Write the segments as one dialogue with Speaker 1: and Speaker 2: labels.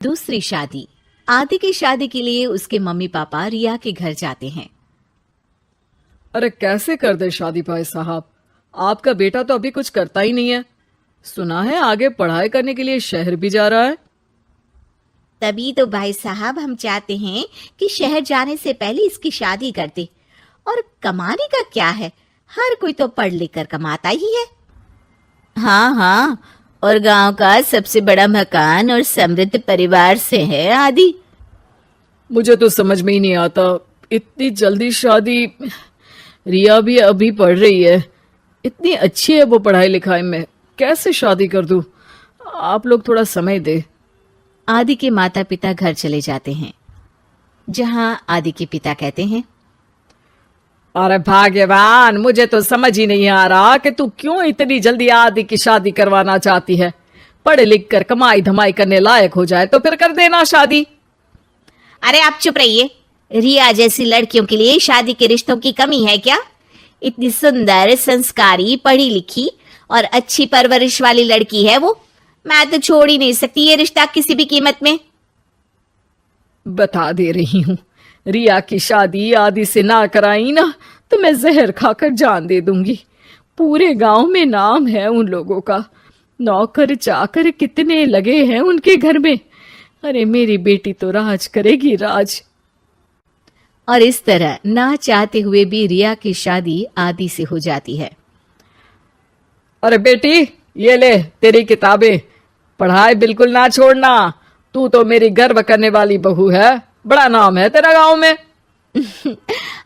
Speaker 1: दूसरी शादी। आदि की शादी के लिए उसके मम्मी पापा रिया के घर जाते हैं।
Speaker 2: अरे कैसे कर दे शादी भाई साहब, आपका बेटा तो अभी कुछ करता ही नहीं है। सुना है आगे पढ़ाई करने के लिए शहर भी जा रहा है।
Speaker 1: तभी तो भाई साहब हम चाहते हैं कि शहर जाने से पहले इसकी शादी कर दे। और कमाने का क्या है, हर कोई तो पढ़ लिख कर कमाता ही है। हाँ हाँ, और गांव का सबसे बड़ा मकान और समृद्ध परिवार से है आदि।
Speaker 2: मुझे तो समझ में ही नहीं आता, इतनी जल्दी शादी। रिया भी अभी पढ़ रही है, इतनी अच्छी है वो पढ़ाई लिखाई में, कैसे शादी कर दूं? आप लोग थोड़ा समय दे।
Speaker 1: आदि के माता पिता घर चले जाते हैं, जहां आदि के पिता कहते हैं,
Speaker 2: अरे भाग्यवान, मुझे तो समझ ही नहीं आ रहा कि तू क्यों इतनी जल्दी आदि की शादी करवाना चाहती है। पढ़ लिख कर कमाई धमाई करने लायक हो जाए तो फिर कर देना शादी।
Speaker 1: अरे आप चुप रहिए। रिया जैसी लड़कियों के लिए शादी के रिश्तों की कमी है क्या? इतनी सुंदर, संस्कारी, पढ़ी लिखी और अच्छी परवरिश वाली लड़की है वो। मैं तो छोड़ ही नहीं सकती ये रिश्ता किसी भी कीमत में।
Speaker 2: बता दे रही हूँ, रिया की शादी आदि से ना कराई ना तो मैं जहर खाकर जान दे दूंगी। पूरे गांव में नाम है उन लोगों का, नौकर चाकर कितने लगे हैं उनके घर में। अरे मेरी बेटी तो राज करेगी, राज।
Speaker 1: और इस तरह ना चाहते हुए भी रिया की शादी आदि से हो जाती है।
Speaker 2: अरे बेटी, ये ले तेरी किताबें, पढ़ाई बिल्कुल ना छोड़ना। तू तो मेरी गर्व करने वाली बहू है, बड़ा नाम है तेरा गांव में।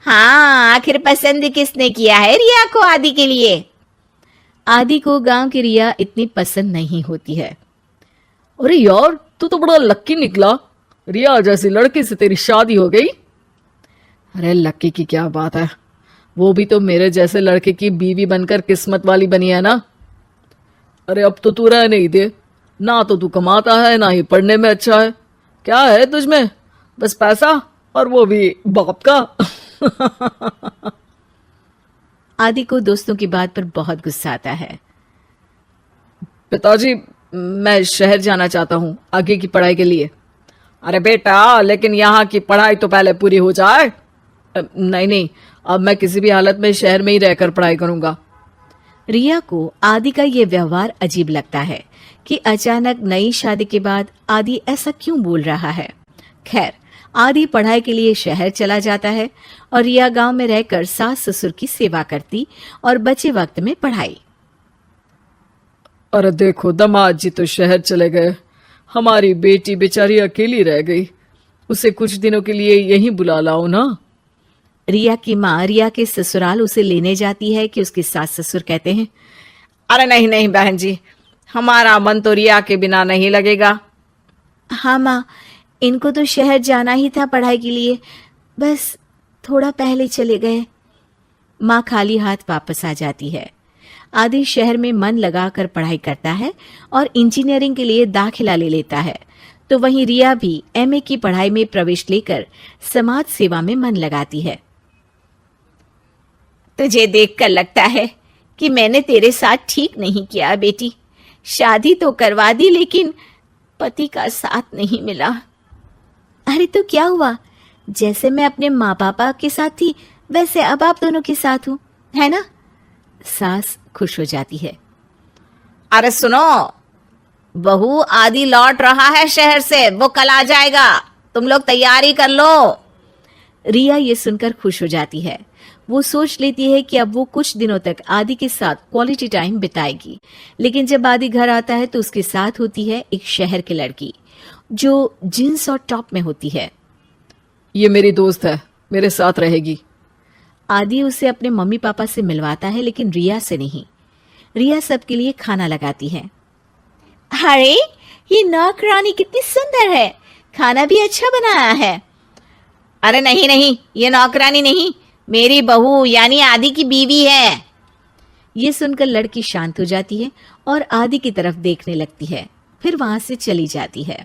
Speaker 1: हाँ, आखिर पसंद किसने किया है रिया को आदि के लिए? आदि को गांव की रिया इतनी पसंद नहीं होती है।
Speaker 2: अरे यार, तू तो बड़ा लक्की निकला, रिया जैसी लड़की से तेरी शादी हो गई। अरे लक्की की क्या बात है, वो भी तो मेरे जैसे लड़के की बीवी बनकर किस्मत वाली बनी है ना। अरे अब तो तू रह नहीं दे, ना तो तू कमाता है ना ही पढ़ने में अच्छा है। क्या है तुझमें? बस पैसा, और वो भी बाप का।
Speaker 1: आदि को दोस्तों की बात पर बहुत गुस्सा आता है।
Speaker 2: पिताजी, मैं शहर जाना चाहता हूँ आगे की पढ़ाई के लिए। अरे बेटा, लेकिन यहाँ की पढ़ाई तो पहले पूरी हो जाए। नहीं नहीं, अब मैं किसी भी हालत में शहर में ही रहकर पढ़ाई करूंगा।
Speaker 1: रिया को आदि का ये व्यवहार अजीब लगता है कि अचानक नई शादी के बाद आदि ऐसा क्यों बोल रहा है। खैर, आदि पढ़ाई के लिए शहर चला जाता है और रिया गांव में रहकर सास ससुर की सेवा करती और बचे वक्त में पढ़ाई।
Speaker 2: अरे देखो, दामाद जी तो शहर चले गए, हमारी बेटी बेचारी अकेली रह गई। उसे कुछ दिनों के लिए यहीं बुला लाओ ना।
Speaker 1: रिया की माँ रिया के ससुराल उसे लेने जाती है कि उसके सास ससुर कहते हैं,
Speaker 2: अरे नहीं नहीं बहन जी, हमारा मन तो रिया के बिना नहीं लगेगा।
Speaker 1: हाँ माँ, इनको तो शहर जाना ही था पढ़ाई के लिए, बस थोड़ा पहले चले गए। माँ खाली हाथ वापस आ जाती है। आदि शहर में मन लगाकर पढ़ाई करता है और इंजीनियरिंग के लिए दाखिला ले लेता है, तो वहीं रिया भी एमए की पढ़ाई में प्रवेश लेकर समाज सेवा में मन लगाती है। तुझे देखकर लगता है कि मैंने तेरे साथ ठीक नहीं किया बेटी। शादी तो करवा दी लेकिन पति का साथ नहीं मिला। अरे तो क्या हुआ, जैसे मैं अपने माँ पापा के साथ थी वैसे अब आप दोनों के साथ हूं, है ना? सास खुश हो जाती है। अरे सुनो, बहू आदि लौट रहा है शहर से, वो कल आ जाएगा, तुम लोग तैयारी कर लो। रिया ये सुनकर खुश हो जाती है। वो सोच लेती है कि अब वो कुछ दिनों तक आदि के साथ क्वालिटी टाइम बिताएगी। लेकिन जब आदि घर आता है तो उसके साथ होती है एक शहर की लड़की जो जींस और टॉप में होती है।
Speaker 2: ये मेरी दोस्त है, मेरे साथ रहेगी।
Speaker 1: आदि उसे अपने मम्मी पापा से मिलवाता है लेकिन रिया से नहीं। रिया सबके लिए खाना लगाती है। अरे ये नौकरानी कितनी सुंदर है, खाना भी अच्छा बनाया है। अरे नहीं नहीं, ये नौकरानी नहीं, मेरी बहू यानी आदि की बीवी है। ये सुनकर लड़की शांत हो जाती है और आदि की तरफ देखने लगती है, फिर वहां से चली जाती है।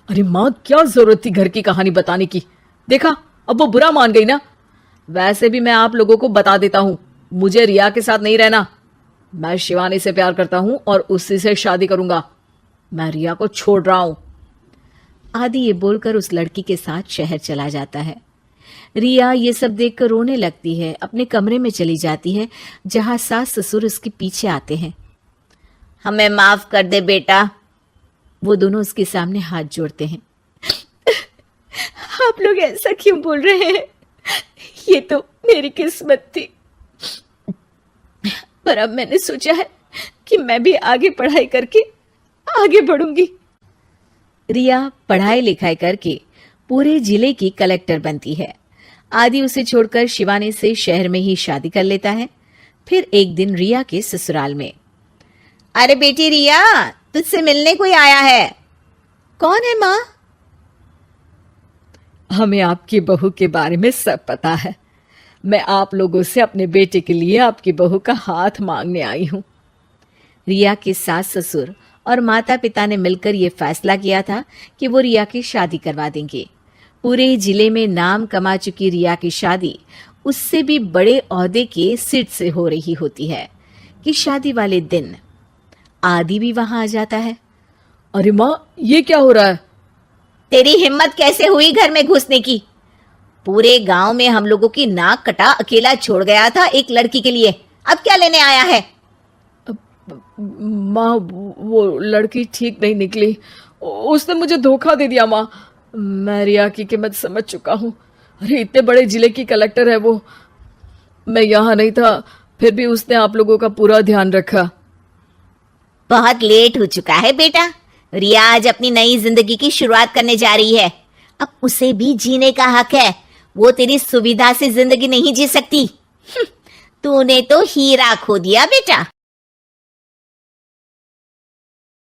Speaker 2: अरे माँ, क्या जरूरत थी घर की कहानी बताने की? देखा, अब वो बुरा मान गई ना। वैसे भी मैं आप लोगों को बता देता हूँ, मुझे रिया के साथ नहीं रहना। मैं शिवानी से प्यार करता हूँ और उसी से शादी करूंगा। मैं रिया को छोड़ रहा हूँ।
Speaker 1: आदि ये बोलकर उस लड़की के साथ शहर चला जाता है। रिया ये सब देखकर रोने लगती है, अपने कमरे में चली जाती है जहां सास ससुर उसके पीछे आते हैं। हमें माफ कर दे बेटा। वो दोनों उसके सामने हाथ जोड़ते हैं। आप लोग ऐसा क्यों बोल रहे हैं? ये तो मेरी किस्मत थी, पर अब मैंने सोचा है कि मैं भी आगे पढ़ाई करके आगे बढ़ूंगी। रिया पढ़ाई लिखाई करके पूरे जिले की कलेक्टर बनती है। आदि उसे छोड़कर शिवानी से शहर में ही शादी कर लेता है। फिर एक दिन रिया के ससुराल में, अरे बेटी रिया, तुझसे मिलने कोई आया है। कौन है माँ?
Speaker 2: हमें आपकी बहू के बारे में सब पता है। मैं आप लोगों से अपने बेटे के लिए आपकी बहू का हाथ मांगने आई हूं।
Speaker 1: रिया के सास ससुर और माता पिता ने मिलकर ये फैसला किया था कि वो रिया की शादी करवा देंगे। पूरे जिले में नाम कमा चुकी रिया की शादी उससे भी बड़े ओहदे के सिट से हो रही होती है कि शादी वाले दिन आदि भी वहां आ जाता है।
Speaker 2: अरे माँ, ये क्या हो रहा है?
Speaker 1: तेरी हिम्मत कैसे हुई घर में घुसने की? पूरे गांव में हम लोगों की नाक कटा अकेला छोड़ गया था एक लड़की के लिए, अब क्या लेने आया है?
Speaker 2: माँ, वो लड़की ठीक नहीं निकली। उसने मुझे धोखा दे दिया माँ। मैं रिया की कीमत समझ चुका हूँ। अरे इतने बड़े जिले की कलेक्टर है वो। मैं यहाँ नहीं था, फिर भी उसने आप लोगों का पूरा ध्यान रखा।
Speaker 1: बहुत लेट हो चुका है बेटा। रिया आज अपनी नई जिंदगी की शुरुआत करने जा रही है। अब उसे भी जीने का हक है। वो तेरी सुविधा से जिंदगी नहीं जी सकती। तूने तो हीरा खो दिया बेटा।